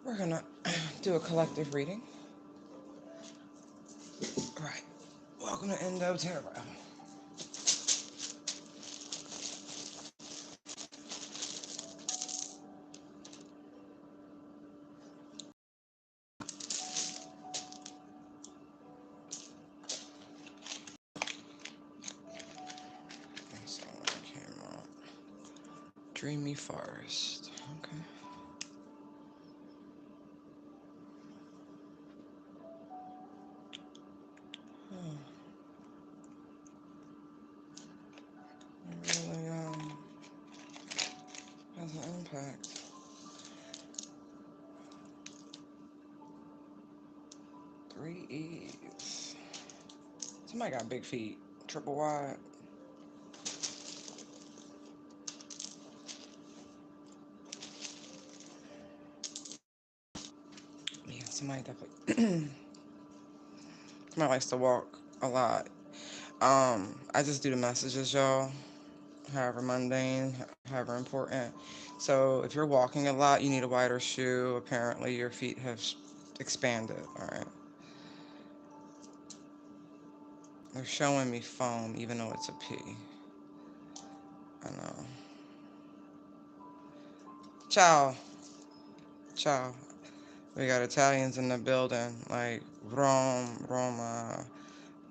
We're gonna do a collective reading. Right. Welcome to Endo Tarot. So I came up. Dreamy Forest. Okay. Oh, it really has an impact. Three E's. Somebody got big feet. Triple wide. Yeah, somebody definitely. Somebody likes to walk a lot. I just do the messages, y'all. However mundane, however important. So if you're walking a lot, you need a wider shoe. Apparently, your feet have expanded. All right. They're showing me foam, even though it's a P. I know. Ciao. Ciao. We got Italians in the building, like Rome, Roma,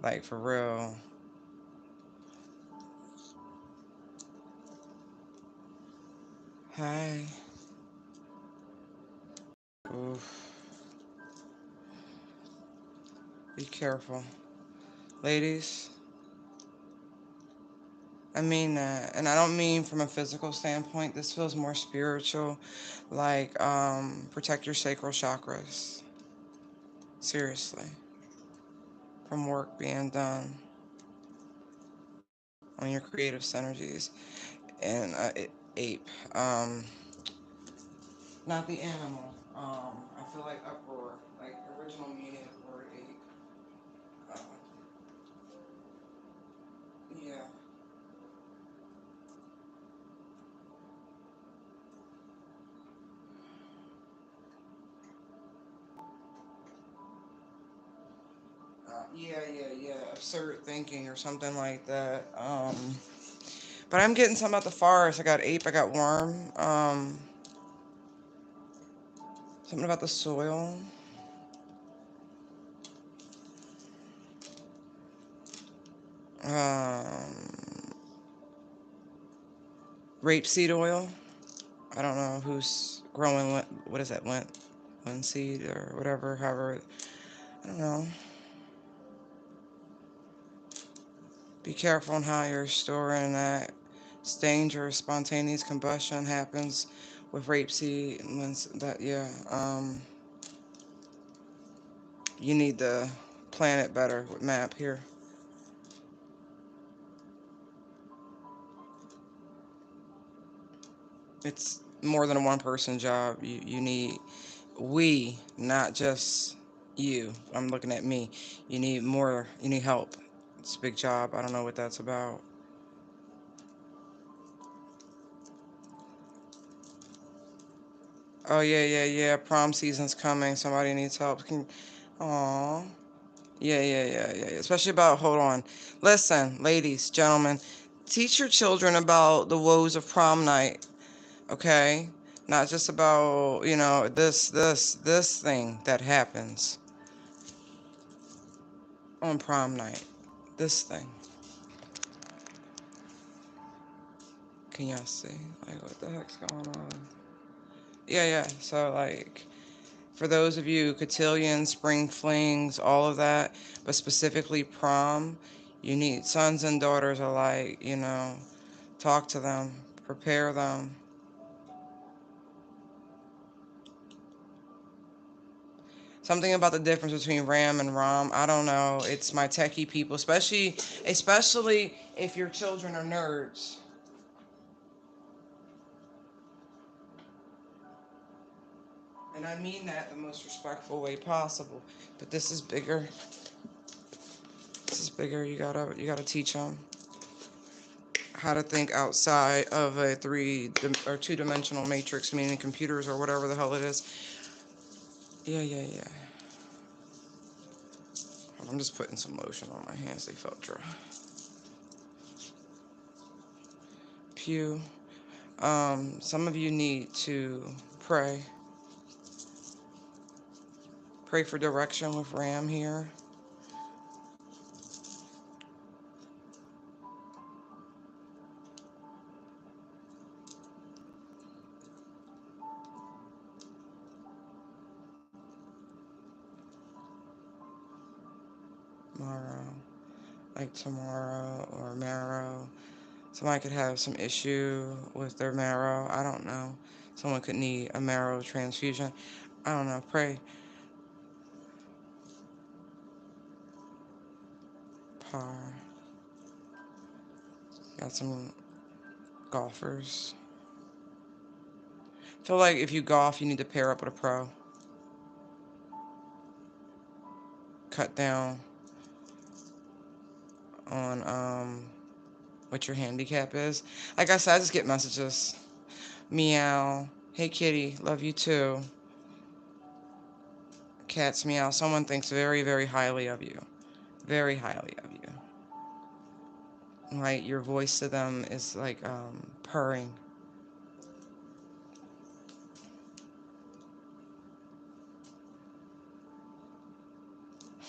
like for real. Hi. Oof. Be careful. Ladies, I mean that. And I don't mean from a physical standpoint. This feels more spiritual. Like, protect your sacral chakras. Seriously. From work being done on your creative synergies. And ape. Not the animal. I feel like uproar. Like original meaning of the word ape. Uh, yeah. Yeah. Absurd thinking or something like that. But I'm getting some about the forest. I got ape. I got worm. Something about the soil. Um, Rapeseed oil. I don't know who's growing. What is that? Linseed or whatever. However, I don't know. Be careful on how you're storing that. It's dangerous. Spontaneous combustion happens with rapeseed and that. Yeah. You need to plan it better with map here. It's more than a one person job. You need we, not just you. I'm looking at me. You need more. You need help. It's a big job. I don't know what that's about. Oh yeah. Prom season's coming. Somebody needs help. Aw. Yeah. Especially about, hold on. Listen, ladies, gentlemen, teach your children about the woes of prom night, okay? Not just about, this thing that happens on prom night. This thing. Can y'all see? Like, what the heck's going on? Yeah. So, like, for those of you, cotillions, spring flings, all of that, but specifically prom, you need sons and daughters alike, talk to them, prepare them. Something about the difference between Ram and Rom, I don't know. It's my techie people, especially if your children are nerds. And I mean that the most respectful way possible. But this is bigger. This is bigger. You gotta teach them how to think outside of a or two-dimensional matrix, meaning computers or whatever the hell it is. Yeah, yeah, yeah. I'm just putting some lotion on my hands. They felt dry. Pew. Some of you need to pray. Pray for direction with Ram here. Tomorrow. Like tomorrow or marrow. Somebody could have some issue with their marrow. I don't know. Someone could need a marrow transfusion. I don't know. Pray. Par. Got some golfers. Feel like if you golf, you need to pair up with a pro. Cut down on what your handicap is. Like I said, I just get messages. Meow. Hey kitty, love you too. Cats meow. Someone thinks very, very highly of you. Very highly of you. Like your voice to them is like purring.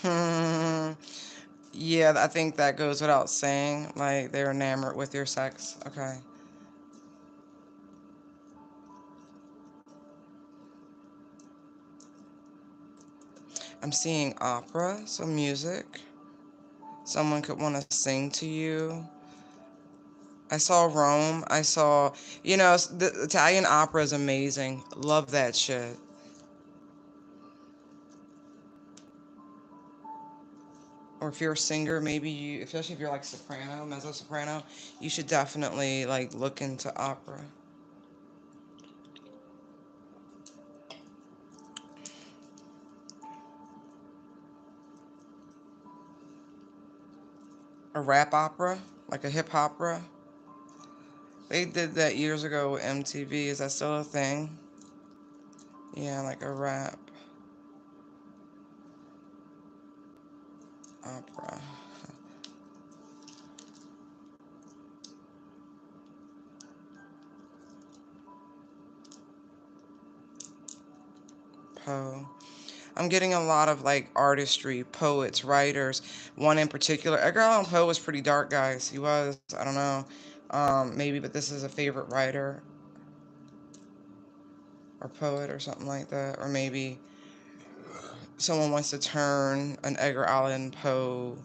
Hmm. Yeah, I think that goes without saying. Like they're enamored with your sex. Okay. I'm seeing opera, some music. Someone could want to sing to you. I saw Rome. I saw, the Italian opera is amazing. Love that shit. Or if you're a singer, maybe you, especially if you're like soprano, mezzo soprano, you should definitely like look into opera. A rap opera, like a hip opera. They did that years ago with MTV. Is that still a thing? Yeah, like a rap opera. Poe. I'm getting a lot of like artistry, poets, writers. One in particular, Edgar Allan Poe was pretty dark, guys. He was. I don't know. Maybe, but this is a favorite writer or poet or something like that. Or maybe someone wants to turn an Edgar Allan Poe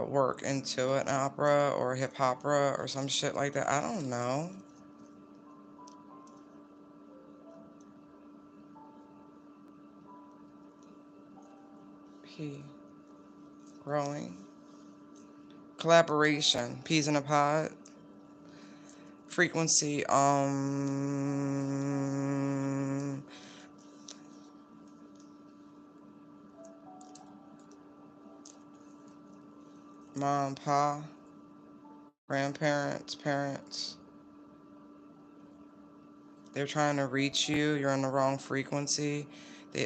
work into an opera or a hip opera or some shit like that. I don't know. P. Growing. Collaboration. Peas in a pod. Frequency. Mom, pa, grandparents, parents. They're trying to reach you. You're on the wrong frequency. They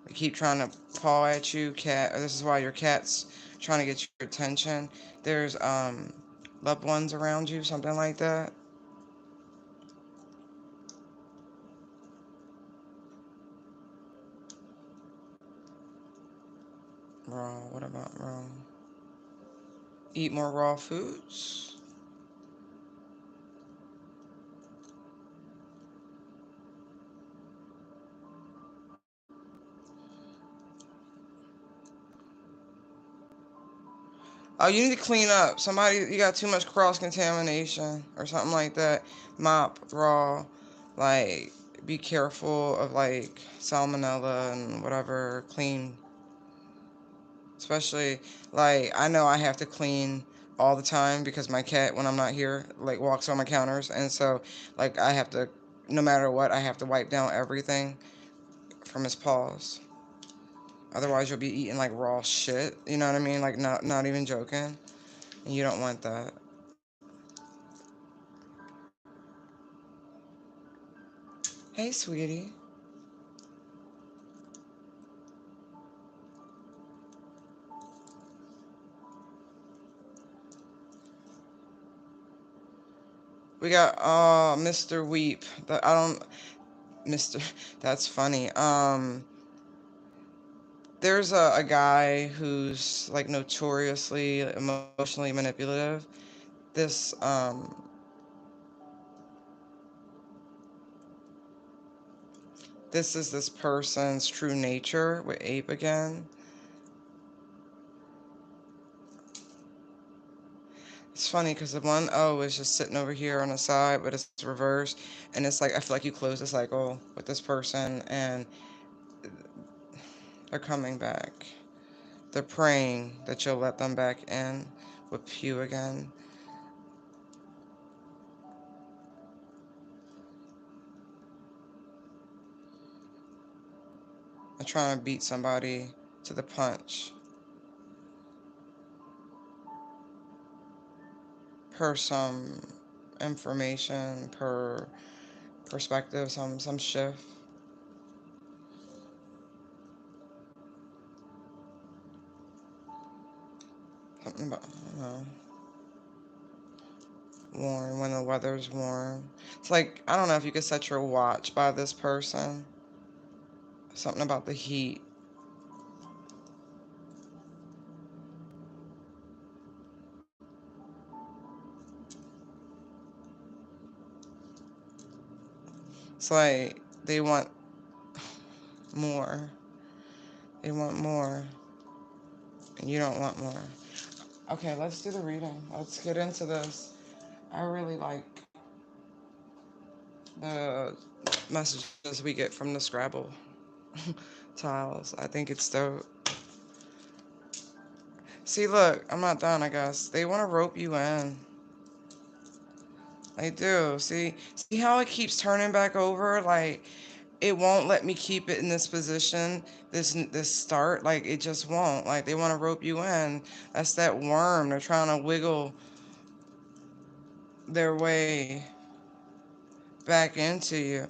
they keep trying to paw at you, cat. This is why your cat's trying to get your attention. There's loved ones around you, something like that. Raw. What about raw? Eat more raw foods. Oh, you need to clean up. Somebody, you got too much cross contamination or something like that. Mop raw. Like, be careful of like salmonella and whatever. Clean. Especially, like, I know I have to clean all the time because my cat, when I'm not here, like, walks on my counters. And so, like, I have to, no matter what, I have to wipe down everything from his paws. Otherwise, you'll be eating like raw shit. You know what I mean? Like, not even joking. And you don't want that. Hey, sweetie. We got Mr. Weep. I don't Mr. That's funny. There's a guy who's like notoriously emotionally manipulative. This this is this person's true nature with ape again. It's funny because the one O is just sitting over here on the side, but it's reversed, and it's like I feel like you close the cycle with this person, and they're coming back. They're praying that you'll let them back in with you again. They're trying to beat somebody to the punch. Per some information, per perspective, some shift. Something about, I don't know, warm, when the weather's warm. It's like, I don't know if you could set your watch by this person. Something about the heat. It's like they want more. They want more. And you don't want more. Okay, let's do the reading. Let's get into this. I really like the messages we get from the Scrabble tiles. I think it's dope. See, look, I'm not done, I guess. They want to rope you in. They do. See how it keeps turning back over? Like, it won't let me keep it in this position, this start. Like, it just won't. Like, they want to rope you in. That's that worm. They're trying to wiggle their way back into you.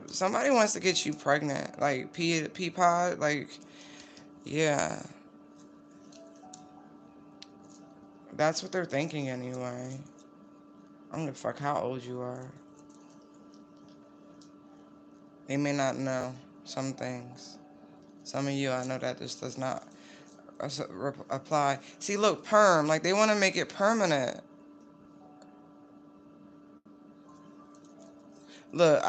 Somebody wants to get you pregnant. Like, pea pod. Like, yeah. That's what they're thinking anyway. I don't give a fuck how old you are. They may not know some things. Some of you, I know that this does not apply. See, look, perm. Like, they want to make it permanent. Look.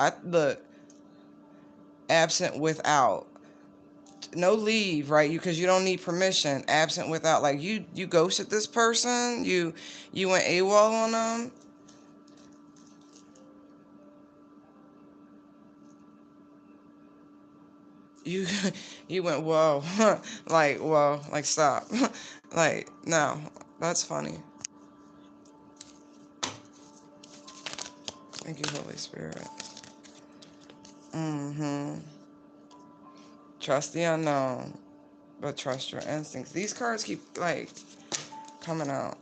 Absent without. No leave, right? Because you don't need permission. Absent without. Like, you ghosted this person. You went AWOL on them. You you went whoa. Like, whoa. Like, stop. Like, no. That's funny. Thank you, Holy Spirit. Mm-hmm. Trust the unknown, but trust your instincts. These cards keep, like, coming out.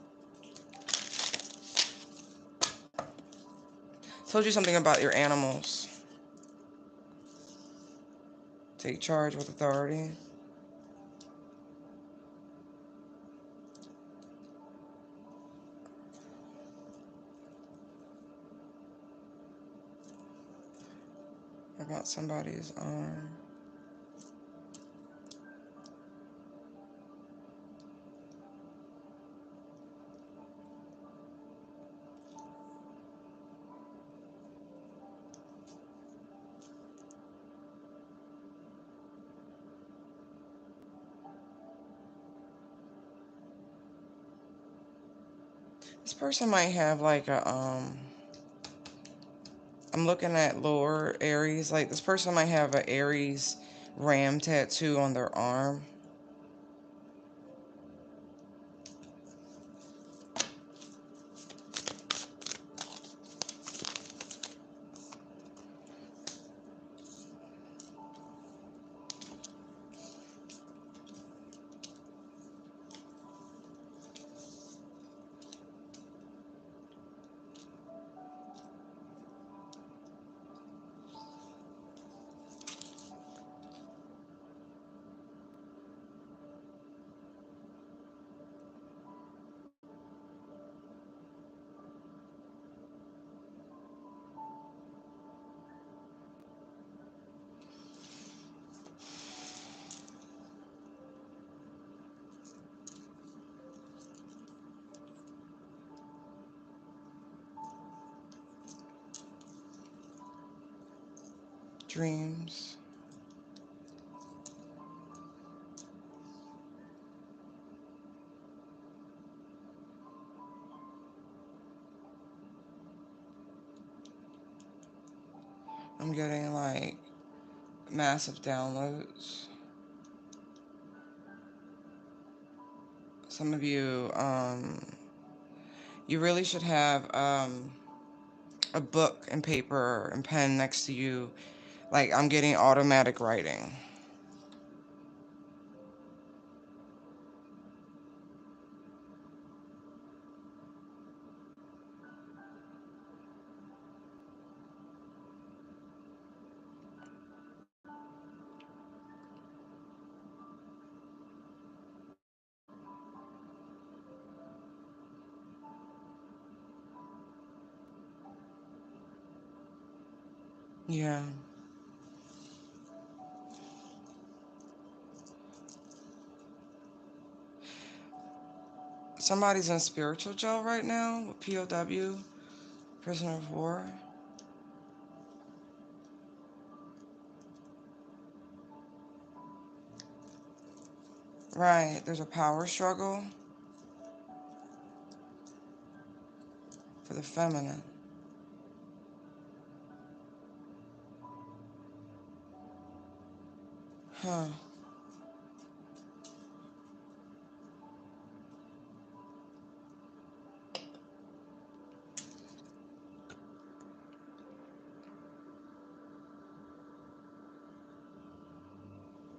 Told you something about your animals. Take charge with authority. About somebody's arm. This person might have like I'm looking at lower Aries. Like, this person might have an Aries ram tattoo on their arm. dreams. I'm getting like massive downloads. Some of you, you really should have a book and paper and pen next to you. Like, I'm getting automatic writing. Yeah. Somebody's in spiritual jail right now with POW, prisoner of war. Right. There's a power struggle for the feminine. Huh.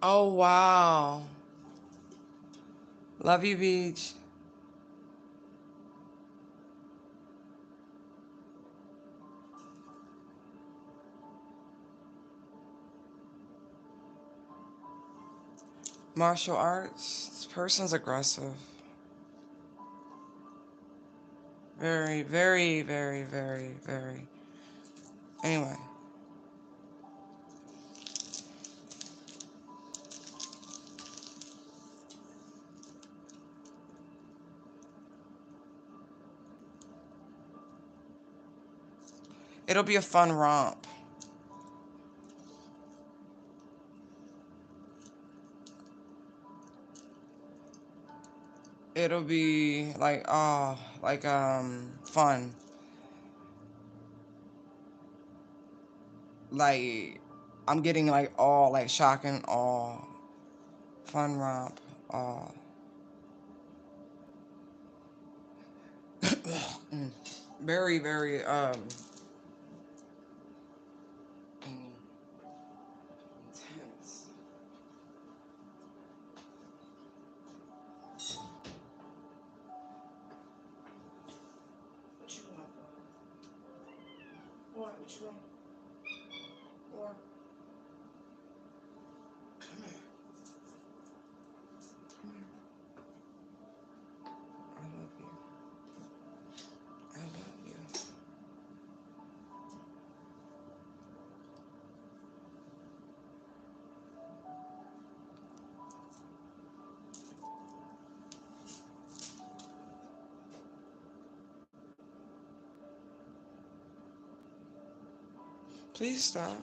Oh, wow. Love you, Beach. Martial arts. This person's aggressive. Very, very, very, very, very. Anyway. It'll be a fun romp. It'll be like, oh, like, fun. Like, I'm getting like all, like, shocking, all. Fun romp, all. Very, very, intense. What you want? What you want? What? Come here. Come here. I love you. I love you. Please stop.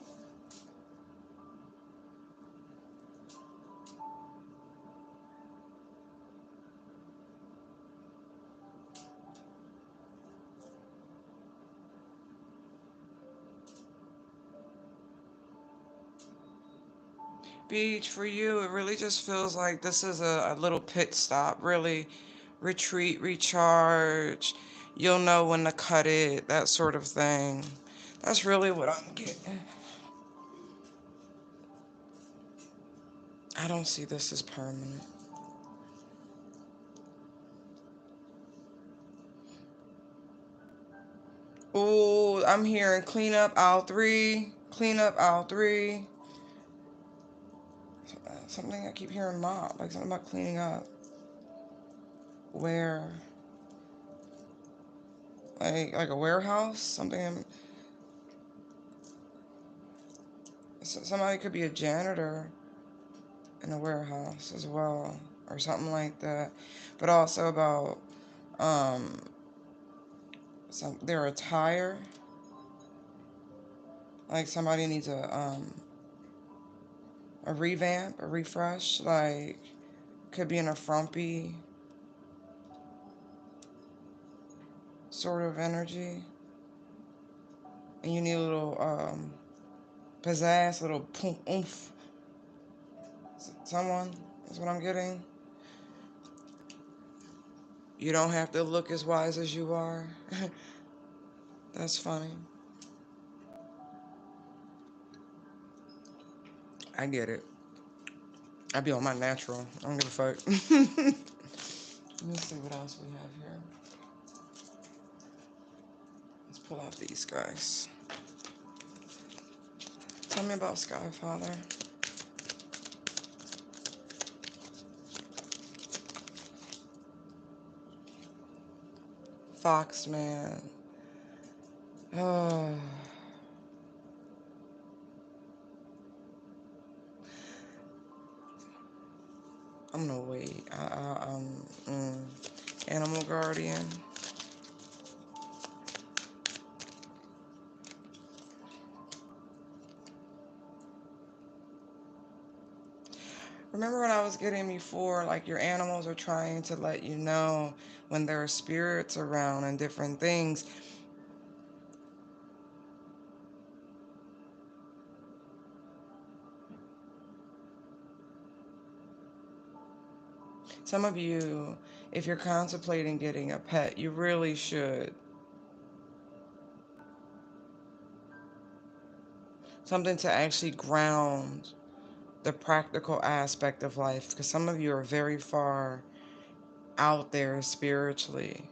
Beach, for you, it really just feels like this is a little pit stop, really. Retreat, recharge. You'll know when to cut it, that sort of thing. That's really what I'm getting. I don't see this as permanent. Oh, I'm hearing clean up aisle 3. Clean up aisle 3. Something I keep hearing mop, like something about cleaning up. Where? Like a warehouse? Something. Somebody could be a janitor in a warehouse as well, or something like that. But also about um their attire. Like somebody needs a a revamp, a refresh, like could be in a frumpy sort of energy, and you need a little pizzazz, a little oomph. Someone is what I'm getting. You don't have to look as wise as you are. That's funny. I get it. I be on my natural. I don't give a fuck. Let me see what else we have here. Let's pull out these guys. Tell me about Sky Father. Foxman. Oh. I'm gonna wait. Animal Guardian. Remember what I was getting before? Like your animals are trying to let you know when there are spirits around and different things. Some of you, if you're contemplating getting a pet, you really should. Something to actually ground the practical aspect of life, because some of you are very far out there spiritually.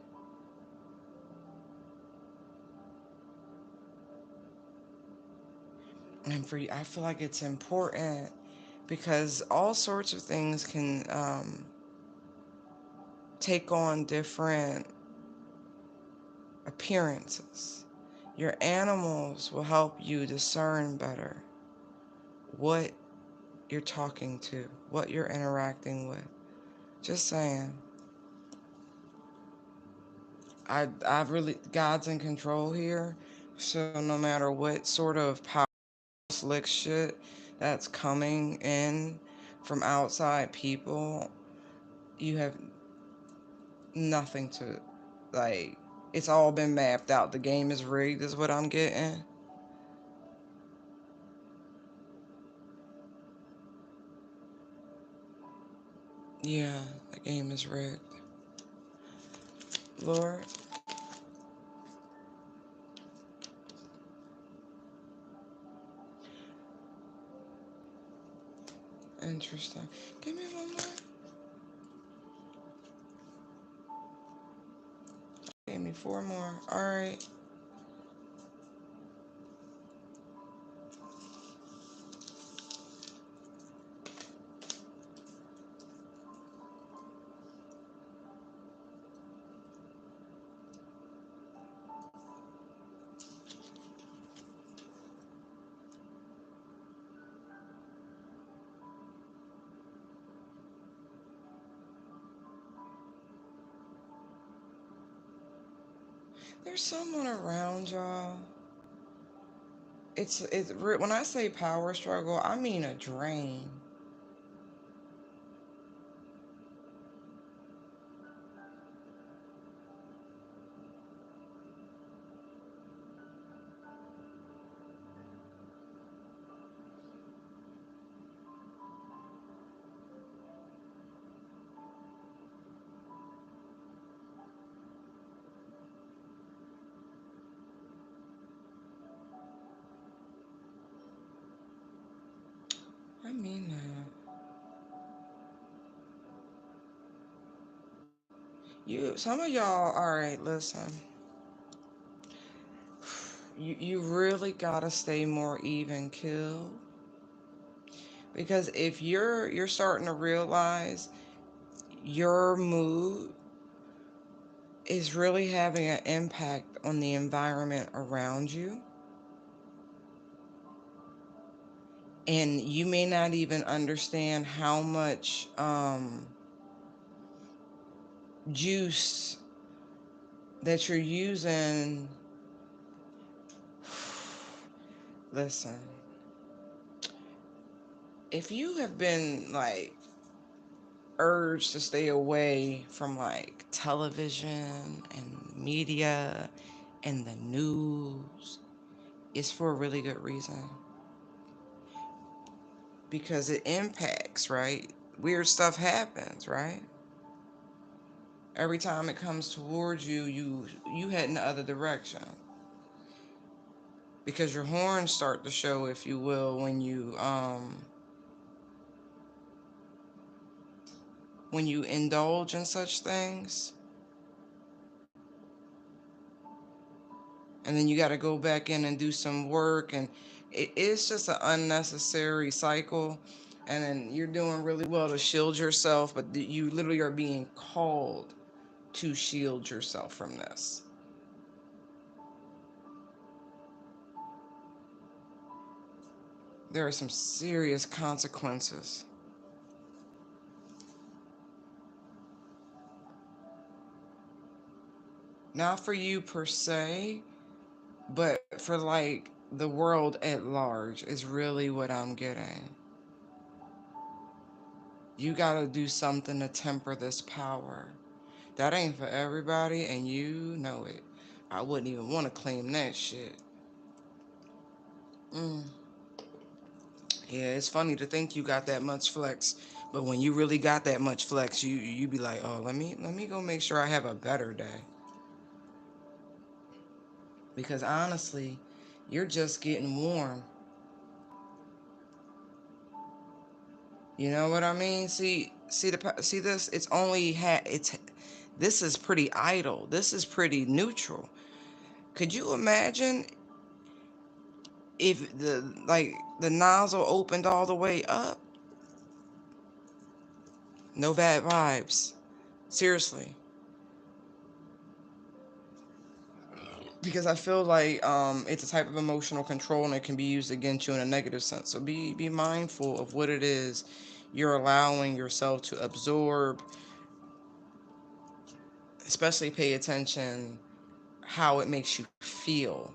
And for you, I feel like it's important because all sorts of things can take on different appearances. Your animals will help you discern better what you're talking to, what you're interacting with. Just saying. I really, God's in control here. So no matter what sort of power slick shit that's coming in from outside people, you have nothing to, like, it's all been mapped out. The game is rigged, is what I'm getting. Yeah, the game is rigged. Lord. Interesting. Give me one more. Give me four more. All right. There's someone around y'all. When I say power struggle, I mean a drain. I mean that. Some of y'all, all right, listen. You really gotta stay more even kill, because if you're starting to realize your mood is really having an impact on the environment around you, and you may not even understand how much juice that you're using. Listen, if you have been like urged to stay away from like television and media and the news, it's for a really good reason. Because it impacts, right? Weird stuff happens, right? Every time it comes towards you, you head in the other direction. Because your horns start to show, if you will, when you indulge in such things. And then you got to go back in and do some work, and it's just an unnecessary cycle. And then you're doing really well to shield yourself, but you literally are being called to shield yourself from this. There are some serious consequences. Not for you per se, but for like the world at large is really what I'm getting. You gotta do something to temper this power. That ain't for everybody, and you know it. I wouldn't even want to claim that shit. Mm. Yeah, it's funny to think you got that much flex, but when you really got that much flex, you be like, oh, let me go make sure I have a better day. Because honestly, you're just getting warm. You know what I mean? See this. It's only it's. This is pretty idle. This is pretty neutral. Could you imagine if the nozzle opened all the way up? No bad vibes. Seriously. Because I feel like it's a type of emotional control, and it can be used against you in a negative sense. So be mindful of what it is you're allowing yourself to absorb. Especially pay attention how it makes you feel.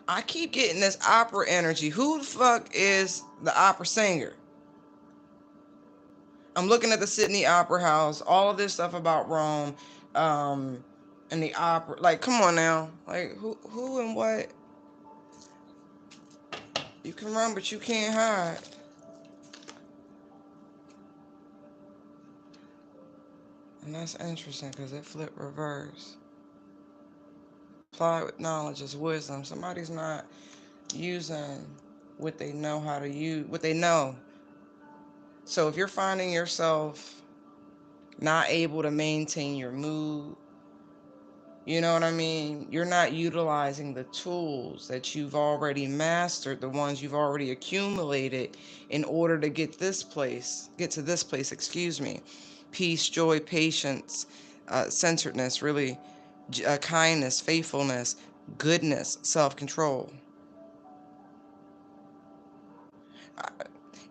I keep getting this opera energy. Who the fuck is the opera singer? I'm looking at the Sydney Opera House, all of this stuff about Rome, um, and the opera. Like, come on now. Like, who and what? You can run, but you can't hide. And that's interesting because it flipped reverse. Apply with knowledge is wisdom. Somebody's not using what they know how to use, what they know. So if you're finding yourself not able to maintain your mood, you know what I mean? You're not utilizing the tools that you've already mastered, the ones you've already accumulated in order to get to this place, excuse me. Peace, joy, patience, centeredness, really, kindness, faithfulness, goodness, self-control.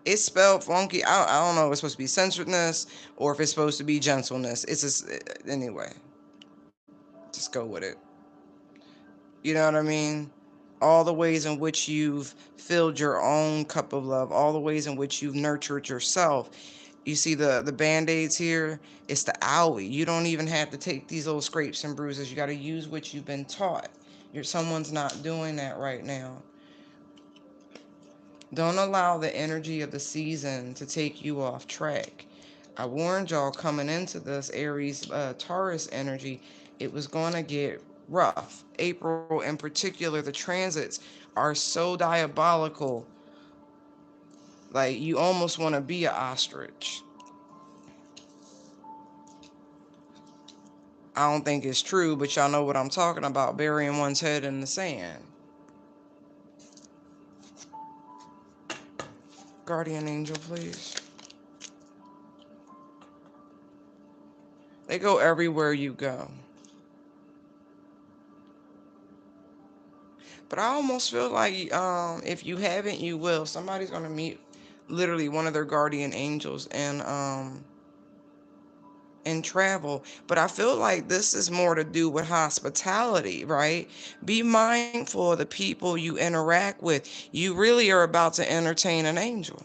It's spelled funky. I don't know if it's supposed to be centeredness or if it's supposed to be gentleness. It's just, anyway, just go with it. You know what I mean? All the ways in which you've filled your own cup of love, all the ways in which you've nurtured yourself. You see the band-aids here? It's the owie. You don't even have to take these little scrapes and bruises. You got to use what you've been taught. Someone's not doing that right now. Don't allow the energy of the season to take you off track. I warned y'all coming into this Aries Taurus energy, it was going to get rough. April in particular, the transits are so diabolical. Like, you almost want to be an ostrich. I don't think it's true, but y'all know what I'm talking about, burying one's head in the sand. Guardian angel, please. They go everywhere you go. But I almost feel like if you haven't, you will. Somebody's gonna meet literally one of their guardian angels, and and travel. But I feel like this is more to do with hospitality, right? Be mindful of the people you interact with. You really are about to entertain an angel.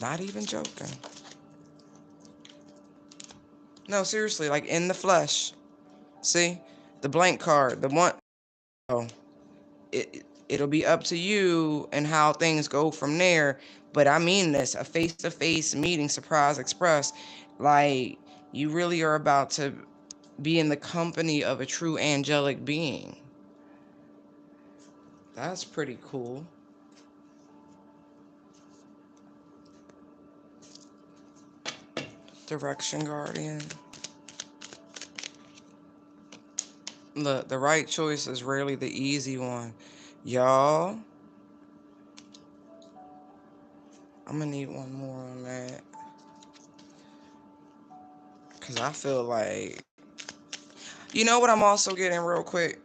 Not even joking. No, seriously, like in the flesh. See? The blank card, the one. Oh, it'll be up to you and how things go from there. But I mean this, a face-to-face meeting, surprise express. Like, you really are about to be in the company of a true angelic being. That's pretty cool. Direction Guardian. Look, the right choice is rarely the easy one. Y'all, I'm gonna need one more on that. Because I feel like, you know what I'm also getting real quick?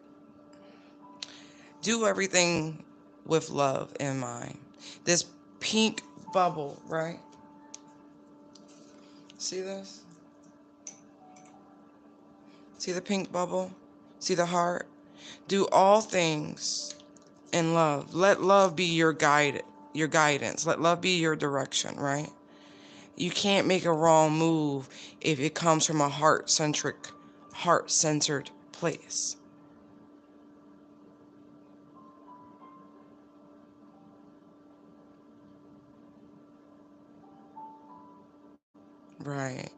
Do everything with love in mind. This pink bubble, right? See this? See the pink bubble? See the heart? Do all things in love. Let love be your guidance. Let love be your direction, right? You can't make a wrong move if it comes from a heart-centered place. Right.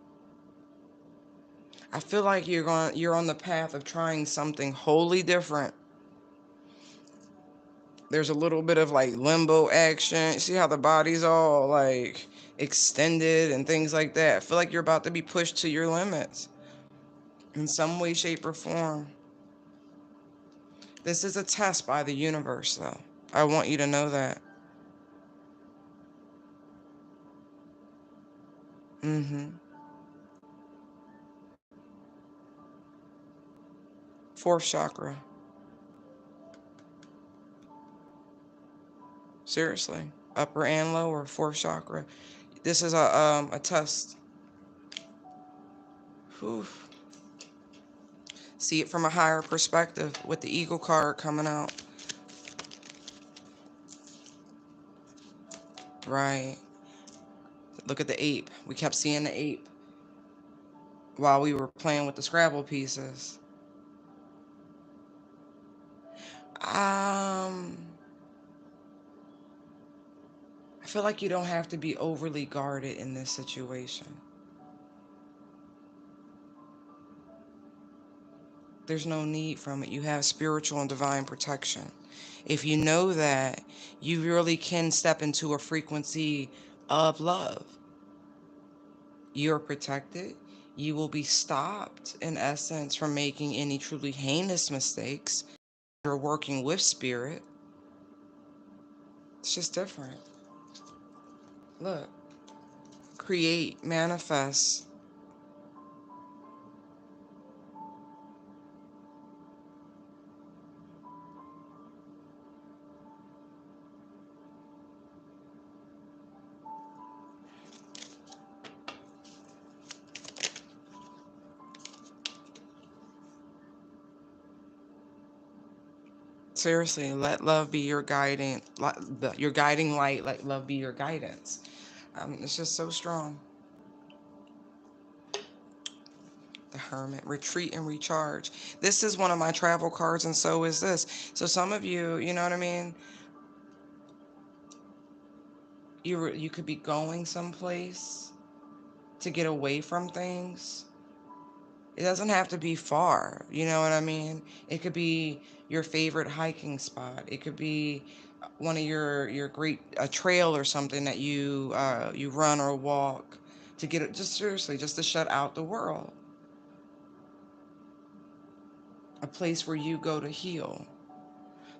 I feel like you're on the path of trying something wholly different. There's a little bit of like limbo action. See how the body's all like extended and things like that. I feel like you're about to be pushed to your limits in some way, shape, or form. This is a test by the universe, though. I want you to know that. Mm-hmm. Fourth chakra. Seriously. Upper and lower, fourth chakra. This is a test. Whew. See it from a higher perspective with the eagle card coming out. Right. Look at the ape. We kept seeing the ape while we were playing with the Scrabble pieces. Um, I feel like you don't have to be overly guarded in this situation. There's no need from it. You have spiritual and divine protection. If you know that, you really can step into a frequency of love. You're protected. You will be stopped, in essence, from making any truly heinous mistakes. You're working with spirit. It's just different. Look, create, manifest. Seriously, let love be your guiding light. Let love be your guidance. It's just so strong. The Hermit, retreat and recharge. This is one of my travel cards, and so is this. So some of you, you know what I mean? You could be going someplace to get away from things. It doesn't have to be far, you know what I mean? It could be your favorite hiking spot. It could be one of your great a trail or something that you run or walk to get it, just seriously, just to shut out the world. A place where you go to heal.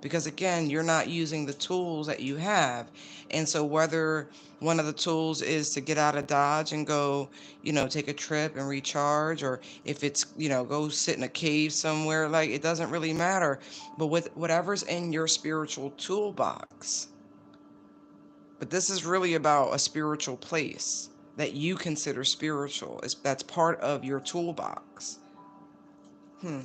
Because again, you're not using the tools that you have. And so whether one of the tools is to get out of Dodge and go, take a trip and recharge, or if it's, go sit in a cave somewhere, like it doesn't really matter. But with whatever's in your spiritual toolbox, But this is really about a spiritual place that you consider spiritual. That's part of your toolbox. Hmm.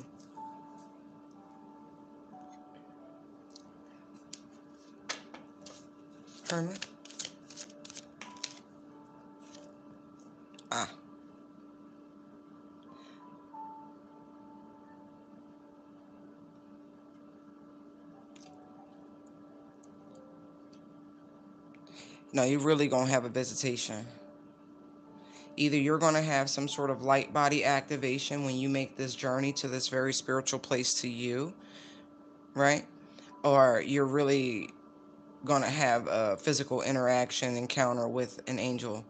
Hermit? Ah. No, you're really going to have a visitation. Either you're going to have some sort of light body activation when you make this journey to this very spiritual place to you, right? Or you're really going to have a physical interaction encounter with an angel.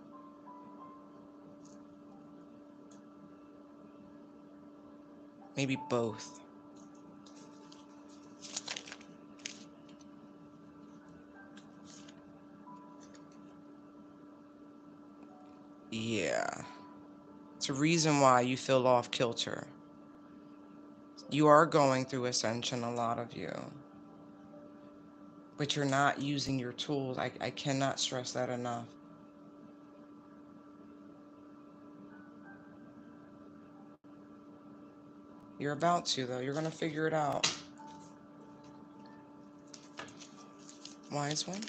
Maybe both. Yeah. It's a reason why you feel off kilter. You are going through ascension, a lot of you, but you're not using your tools. I cannot stress that enough. You're about to, though. You're going to figure it out. Wise one.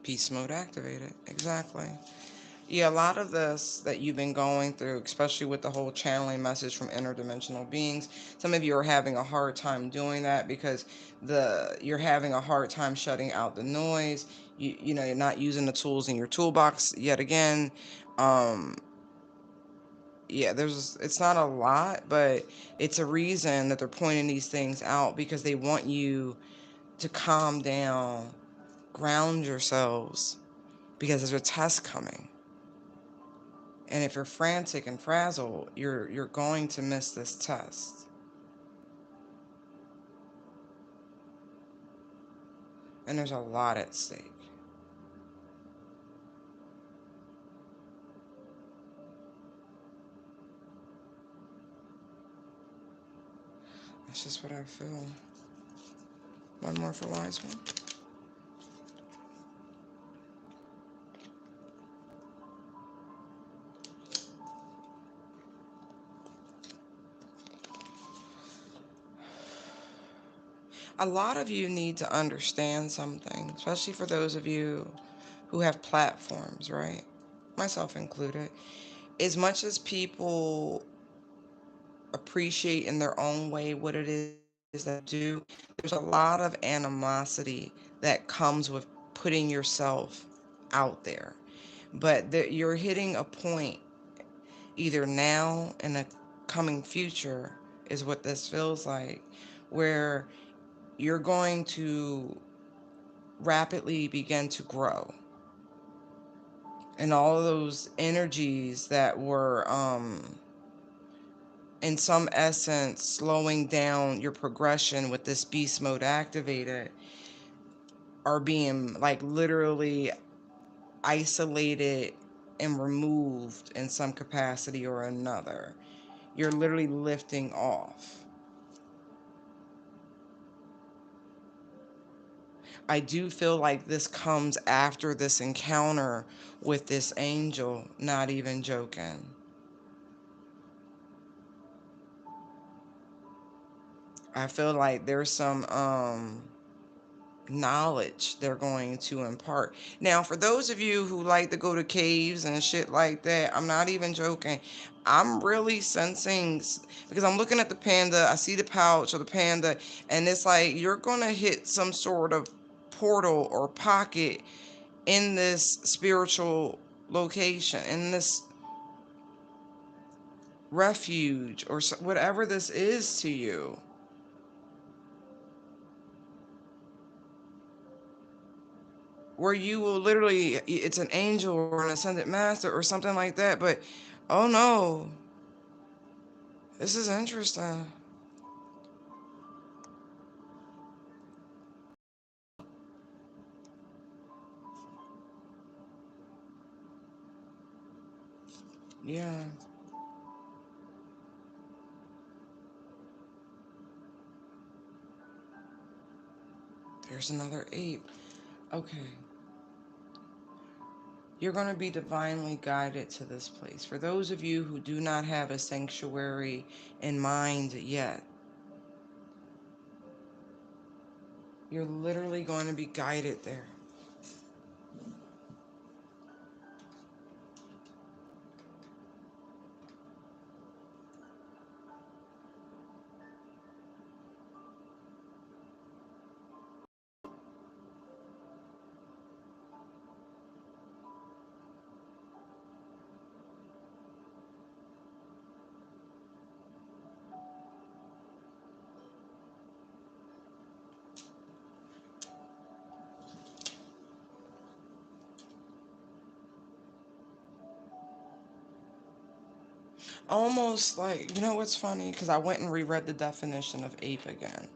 Peace mode activated. Exactly. Yeah, a lot of this that you've been going through, especially with the whole channeling message from interdimensional beings, some of you are having a hard time doing that because you're having a hard time shutting out the noise. You know, you're not using the tools in your toolbox yet again. Um, yeah, it's not a lot, but it's a reason that they're pointing these things out because they want you to calm down, ground yourselves, because there's a test coming. And if you're frantic and frazzled, you're going to miss this test. And there's a lot at stake. That's just what I feel. One more for wise one. A lot of you need to understand something, especially for those of you who have platforms, right? Myself included. As much as people appreciate in their own way what it is that do, there's a lot of animosity that comes with putting yourself out there. But you're hitting a point either now in the coming future, is what this feels like, where you're going to rapidly begin to grow. And all of those energies that were in some essence slowing down your progression with this beast mode activated are being like literally isolated and removed in some capacity or another. You're literally lifting off. I do feel like this comes after this encounter with this angel, not even joking. I feel like there's some knowledge they're going to impart. Now, for those of you who like to go to caves and shit like that, I'm not even joking. I'm really sensing, because I'm looking at the panda, I see the pouch of the panda, and it's like you're going to hit some sort of portal or pocket in this spiritual location, in this refuge, or whatever this is to you, where you will literally, it's an angel or an ascended master or something like that. But oh no, this is interesting. Yeah. Here's another 8. Okay. You're going to be divinely guided to this place. For those of you who do not have a sanctuary in mind yet, you're literally going to be guided there. Almost like, you know what's funny? Because I went and reread the definition of ape again.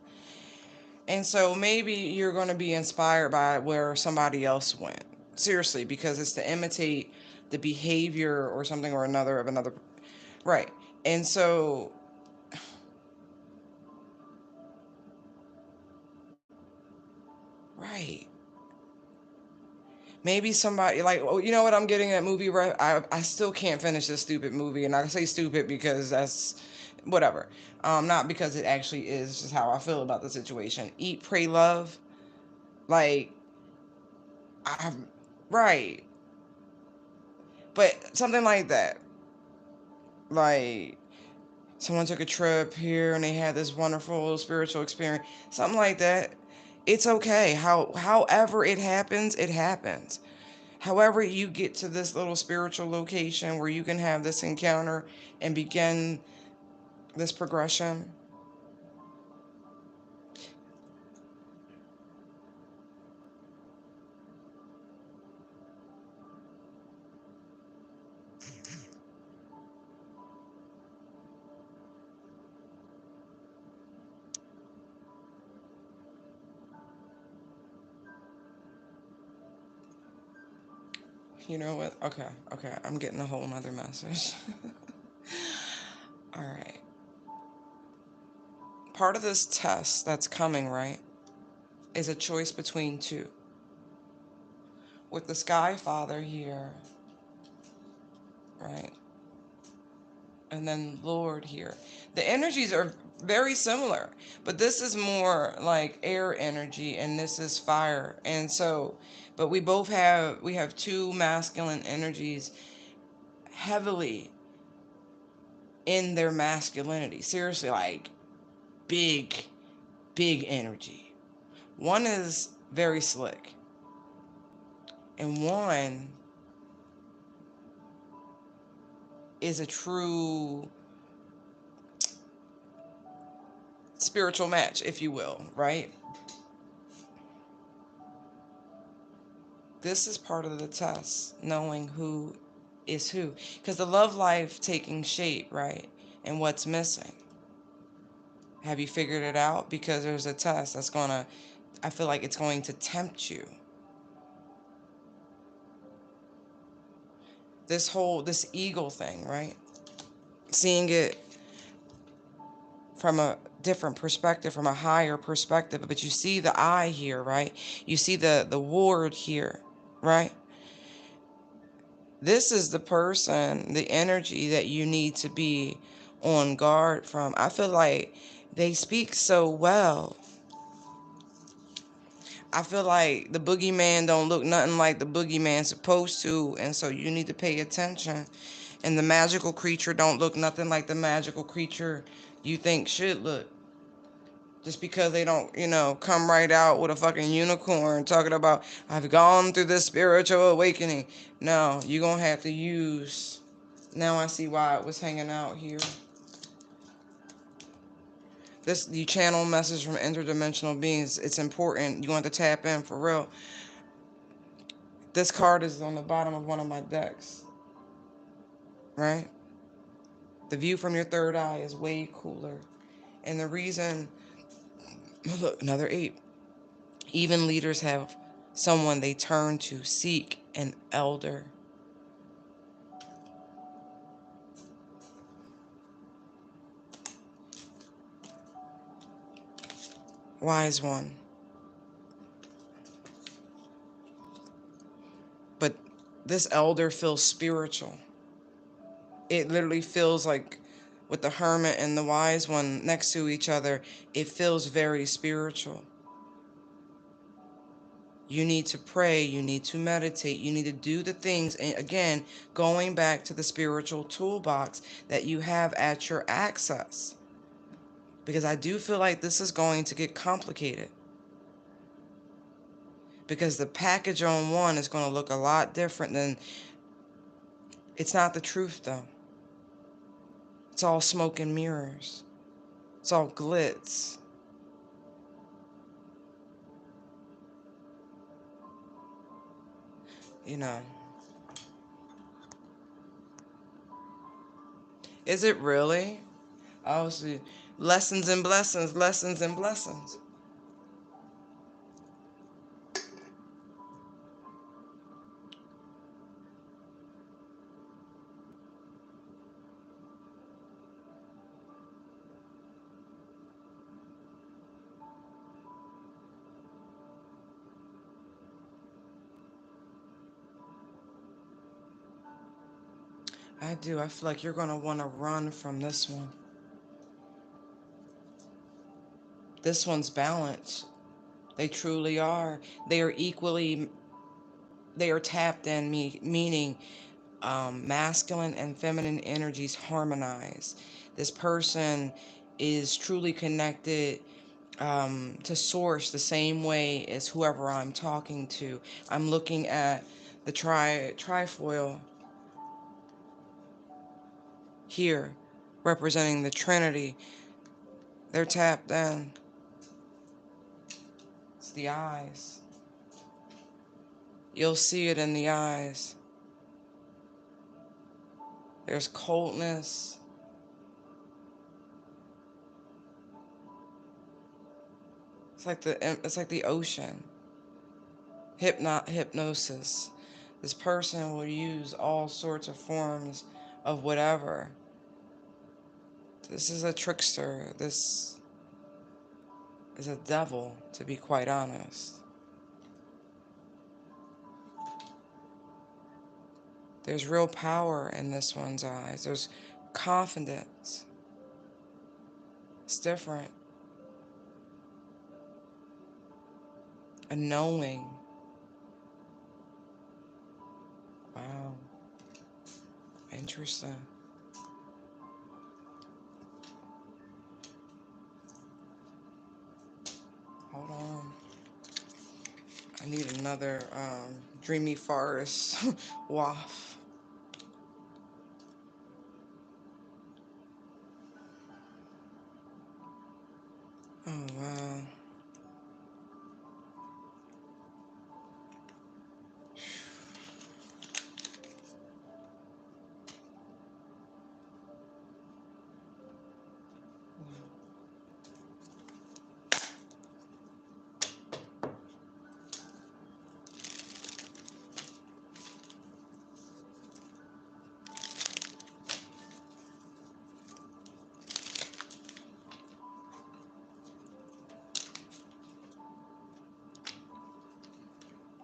And so maybe you're going to be inspired by where somebody else went. Seriously, because it's to imitate the behavior or something or another of another. Right. And so, right. Maybe somebody like, oh, you know what I'm getting at movie, right? I still can't finish this stupid movie. And I say stupid because that's whatever. Not because it actually is, just how I feel about the situation. Eat, Pray, Love. Like, I'm right. But something like that. Like, someone took a trip here and they had this wonderful spiritual experience. Something like that. It's okay. However it happens, it happens. However you get to this little spiritual location where you can have this encounter and begin this progression. You know what? Okay. I'm getting a whole nother message. All right. Part of this test that's coming, right, is a choice between two. With the Sky Father here, right, and then Lord here. The energies are very similar, but this is more like air energy and this is fire. And so, but we have two masculine energies heavily in their masculinity. Seriously, like big, big energy. One is very slick, and one is a true spiritual match, if you will, right? This is part of the test, knowing who is who. Because the love life taking shape, right? And what's missing. Have you figured it out? Because there's a test that's going to, I feel like it's going to tempt you. This eagle thing, right? Seeing it from a different perspective, from a higher perspective. But you see the I here, right? You see the ward here, right? This is the person, the energy that you need to be on guard from. I feel like they speak so well. I feel like the boogeyman don't look nothing like the boogeyman supposed to, and so you need to pay attention. And the magical creature don't look nothing like the magical creature you think should look. Just because they don't, come right out with a fucking unicorn talking about, I've gone through this spiritual awakening. No, you're going to have to use. Now I see why it was hanging out here. You channel message from interdimensional beings. It's important. You want to tap in for real. This card is on the bottom of one of my decks. Right? The view from your third eye is way cooler. And the reason, look, another 8. Even leaders have someone they turn to, seek an elder. Wise one. this elder feels spiritual. It literally feels like, with the Hermit and the Wise One next to each other, it feels very spiritual. You need to pray, you need to meditate, you need to do the things, and again, going back to the spiritual toolbox that you have at your access. Because I do feel like this is going to get complicated. Because the package on one is going to look a lot different than, it's not the truth though. It's all smoke and mirrors. It's all glitz. You know. Is it really? Oh, see. Lessons and blessings, lessons and blessings. I do. I feel like you're going to want to run from this one. This one's balanced. They truly are. They are equally, they are tapped in, meaning masculine and feminine energies harmonize. This person is truly connected to source the same way as whoever I'm talking to. I'm looking at the trifoil here, representing the Trinity. They're tapped in. It's the eyes. You'll see it in the eyes. There's coldness. It's like the ocean. Hypnosis. This person will use all sorts of forms of whatever. This is a trickster. This is a devil, to be quite honest. There's real power in this one's eyes. There's confidence. It's different. A knowing. Wow. Interesting. Hold on. I need another dreamy forest waft. Oh, wow.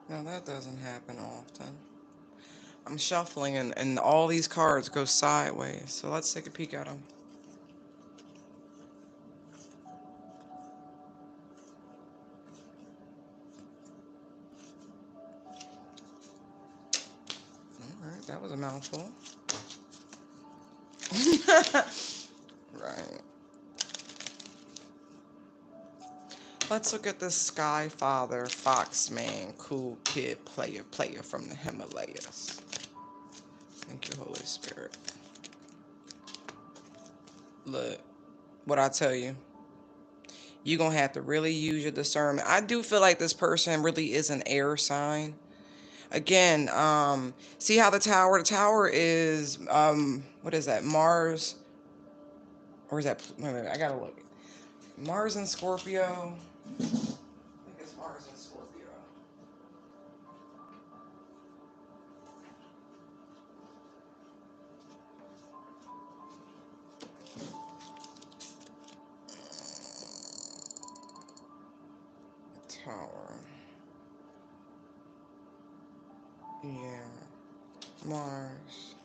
Now that doesn't happen often. I'm shuffling and all these cards go sideways. So let's take a peek at them. Alright, that was a mouthful. Right. Let's look at this Sky Father, Foxman, cool kid, player from the Himalayas. Thank you, Holy Spirit. Look, what I tell you, you're going to have to really use your discernment. I do feel like this person really is an air sign. Again, see how the tower is, what is that, Mars? Or is that, wait a minute, I gotta look. Mars and Scorpio. I think it's Mars and Scorpio. Tower. Yeah. Mars.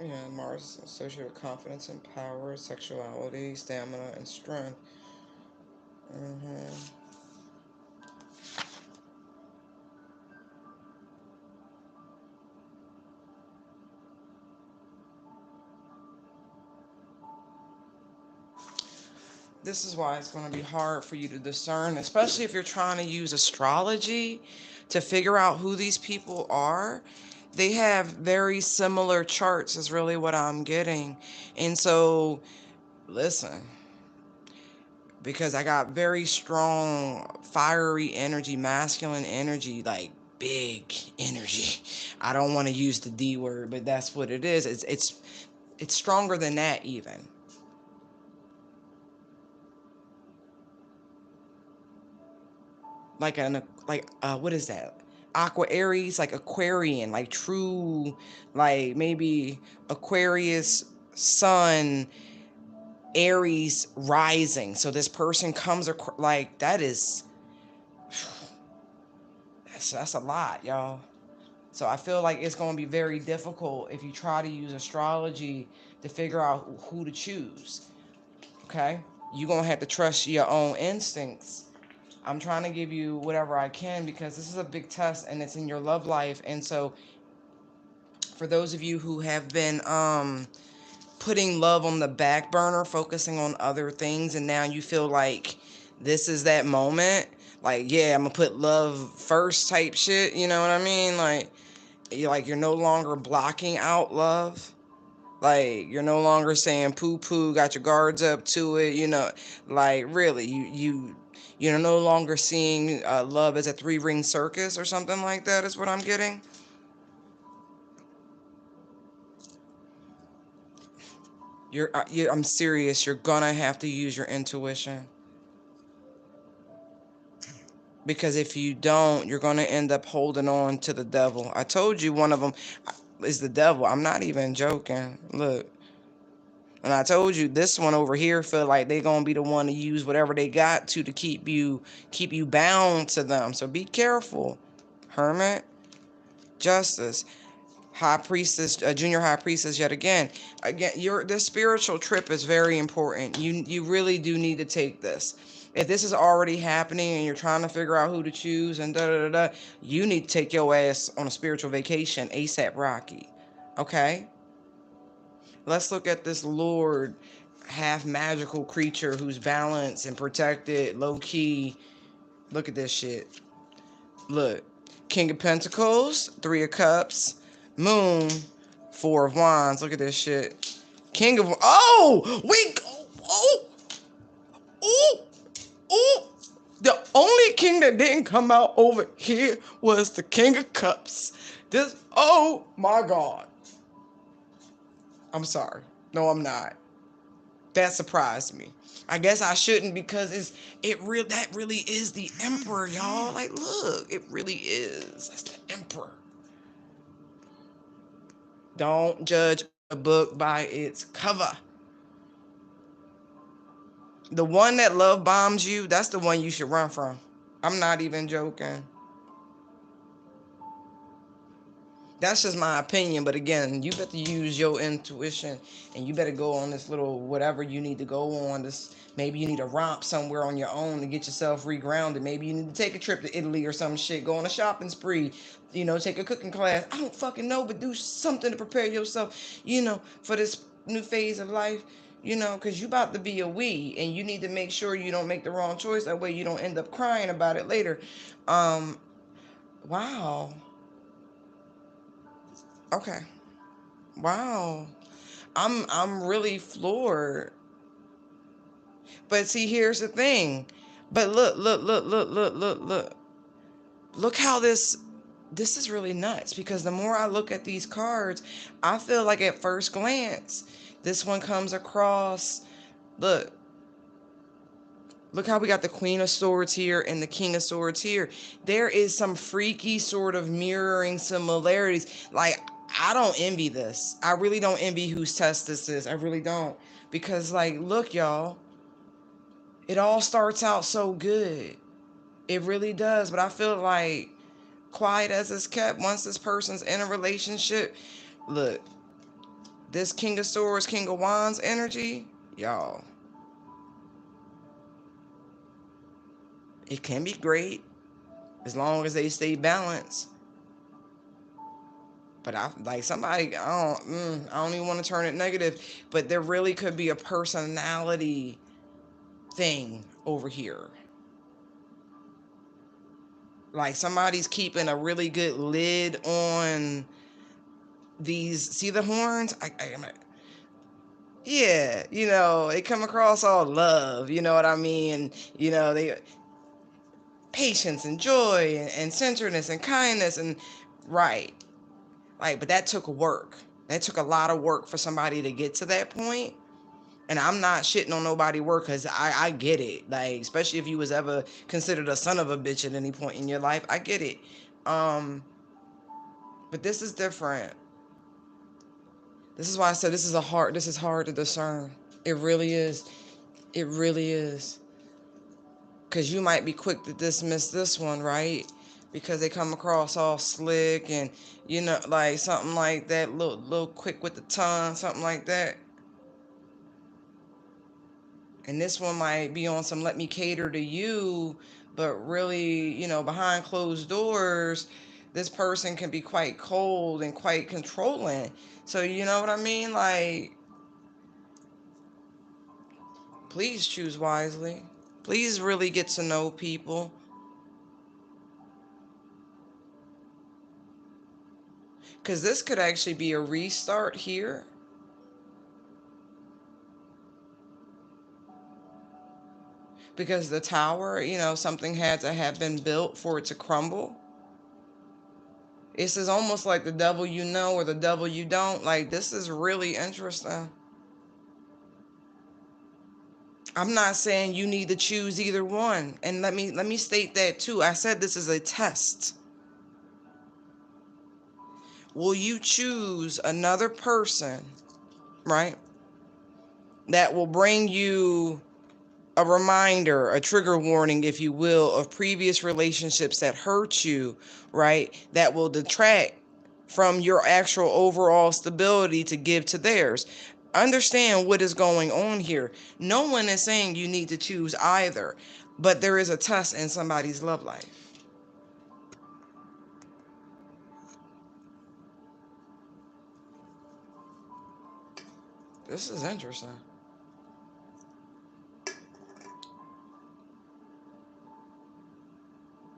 Yeah, Mars is associated with confidence and power, sexuality, stamina, and strength. hmm This is why it's going to be hard for you to discern, especially if you're trying to use astrology to figure out who these people are. They have very similar charts, is really what I'm getting. And so, listen, because I got very strong, fiery energy, masculine energy, like big energy. I don't want to use the D word, but that's what it is. It's stronger than that even. What is that? Aqua Aries, like Aquarian, like true, like maybe Aquarius sun, Aries rising. So this person comes like that is that's a lot, y'all. So I feel like it's going to be very difficult if you try to use astrology to figure out who to choose. Okay? You're going to have to trust your own instincts. I'm trying to give you whatever I can because this is a big test and it's in your love life. And so for those of you who have been putting love on the back burner, focusing on other things, and now you feel like this is that moment, like, yeah, I'm gonna put love first type shit, you know what I mean? You're no longer blocking out love. Like you're no longer saying poo poo, got your guards up to it, like really you're no longer seeing love as a three-ring circus or something like that is what I'm getting. I'm serious. You're gonna have to use your intuition because if you don't, you're gonna end up holding on to the devil. I told you one of them is the devil. I'm not even joking. Look, and I told you this one over here feel like they're gonna be the one to use whatever they got to keep you bound to them. So be careful, Hermit. Justice. High priestess, junior high priestess, yet again, your this spiritual trip is very important. You really do need to take this. If this is already happening and you're trying to figure out who to choose and da da da da, you need to take your ass on a spiritual vacation ASAP Rocky. Okay? Let's look at this Lord, half magical creature who's balanced and protected, low key. Look at this shit. Look, King of Pentacles, Three of Cups, Moon, Four of Wands. Look at this shit. King of oh, oh, oh. The only king that didn't come out over here was the King of Cups. Oh my God. I'm sorry. No, I'm not. That surprised me. I guess I shouldn't because that really is the emperor, y'all. Like, look, it really is. That's the emperor. Don't judge a book by its cover. The one that love bombs you, that's the one you should run from. I'm not even joking. That's just my opinion, but again, you better use your intuition and you better go on this little whatever you need to go on. This maybe you need to romp somewhere on your own to get yourself regrounded. Maybe you need to take a trip to Italy or some shit, go on a shopping spree, take a cooking class. I don't fucking know, but do something to prepare yourself, for this new phase of life. Because you about to be a we, and you need to make sure you don't make the wrong choice. That way you don't end up crying about it later. Wow. Okay. Wow. I'm really floored. But see, here's the thing. But look, look, look, look, look, look, look. Look how this is really nuts because the more I look at these cards, I feel like at first glance, this one comes across. Look, look how we got the Queen of Swords here and the King of Swords here. There is some freaky sort of mirroring similarities. Like, I don't envy this. I really don't envy whose test this is. I really don't. Because, like, look, y'all, it all starts out so good. It really does. But I feel like, quiet as it's kept, once this person's in a relationship, look, this King of Swords, King of Wands energy, y'all, it can be great as long as they stay balanced. But I like somebody, I don't even want to turn it negative, but there really could be a personality thing over here. Like somebody's keeping a really good lid on these. See the horns? Yeah, they come across all love. You know what I mean? They patience and joy and centeredness and kindness and right. Like, but that took work. That took a lot of work for somebody to get to that point. And I'm not shitting on nobody work because I get it. Like, especially if you was ever considered a son of a bitch at any point in your life. I get it. But this is different. This is why I said this is hard to discern. It really is. It really is. Because you might be quick to dismiss this one, right? Because they come across all slick and, like something like that, little quick with the tongue, something like that. And this one might be on some let me cater to you, but really, behind closed doors, this person can be quite cold and quite controlling. So, you know what I mean? Like, please choose wisely. Please really get to know people. Because this could actually be a restart here. Because the tower, something had to have been built for it to crumble. This is almost like the devil you know or the devil you don't. Like, this is really interesting. I'm not saying you need to choose either one. And let me state that too. I said this is a test. Will you choose another person, right? That will bring you a reminder, a trigger warning, if you will, of previous relationships that hurt you, right? That will detract from your actual overall stability to give to theirs. Understand what is going on here. No one is saying you need to choose either, but there is a test in somebody's love life. This is interesting.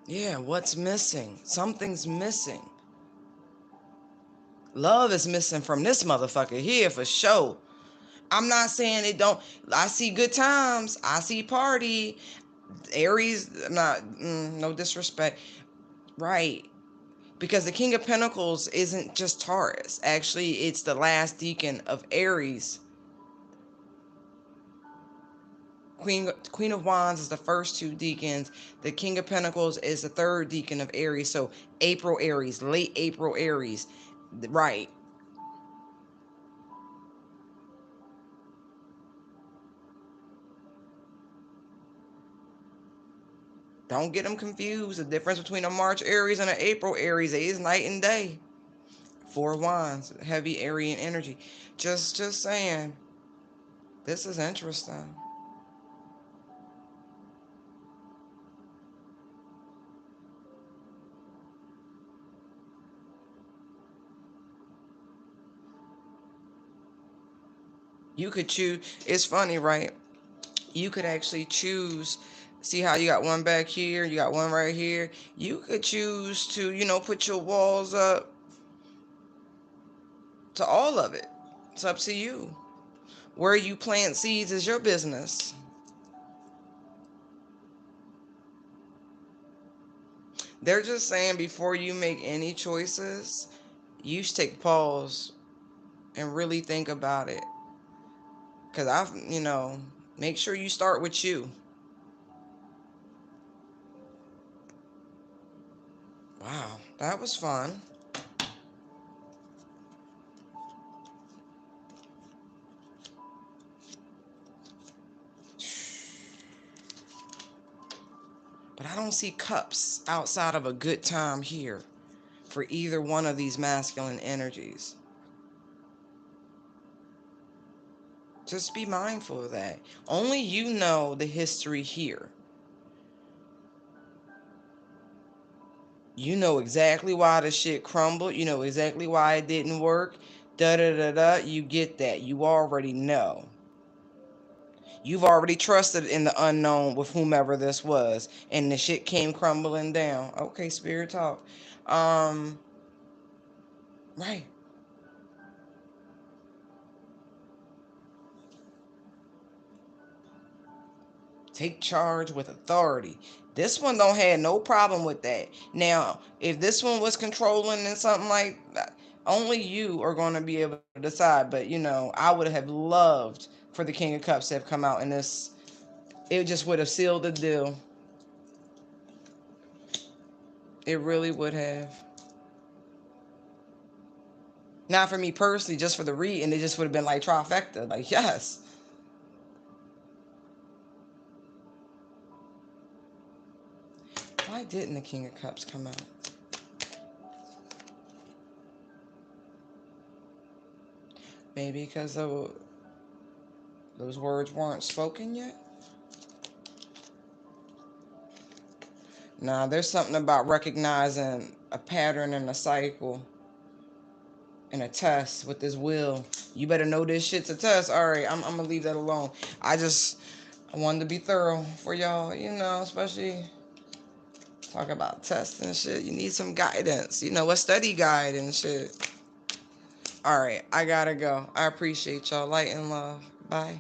Yeah, what's missing? Something's missing. Love is missing from this motherfucker here for sure. I'm not saying it don't. I see good times. I see party. Aries, not no disrespect, right? Because the King of Pentacles isn't just Taurus. Actually, it's the last deacon of Aries. Queen of Wands is the first two deacons. The King of Pentacles is the third deacon of Aries. So April Aries, late April Aries, right? Don't get them confused. The difference between a March Aries and an April Aries is night and day. Four of Wands, heavy Aryan energy. Just saying. This is interesting. You could choose. It's funny, right? You could actually choose. See how you got one back here, you got one right here. You could choose to, put your walls up to all of it. It's up to you. Where you plant seeds is your business. They're just saying before you make any choices, you should take a pause and really think about it. Because make sure you start with you. Wow, that was fun. But I don't see cups outside of a good time here for either one of these masculine energies. Just be mindful of that. Only you know the history here. You know exactly why the shit crumbled. You know exactly why it didn't work. Da da da da. You get that. You already know. You've already trusted in the unknown with whomever this was, and the shit came crumbling down. Okay, spirit talk. Right. Take charge with authority. This one don't have no problem with that. Now, if this one was controlling and something like that, only you are going to be able to decide. But, you know, I would have loved for the King of Cups to have come out in this. It just would have sealed the deal. It really would have. Not for me personally, just for the read, and it just would have been like trifecta. Like, yes. Why didn't the King of Cups come out? Maybe because those words weren't spoken yet? Nah, there's something about recognizing a pattern and a cycle and a test with this will. You better know this shit's a test. All right, I'm gonna leave that alone. I wanted to be thorough for y'all, you know, especially talk about tests and shit. You need some guidance, you know, a study guide and shit. All right, I gotta go. I appreciate y'all. Light and love. Bye.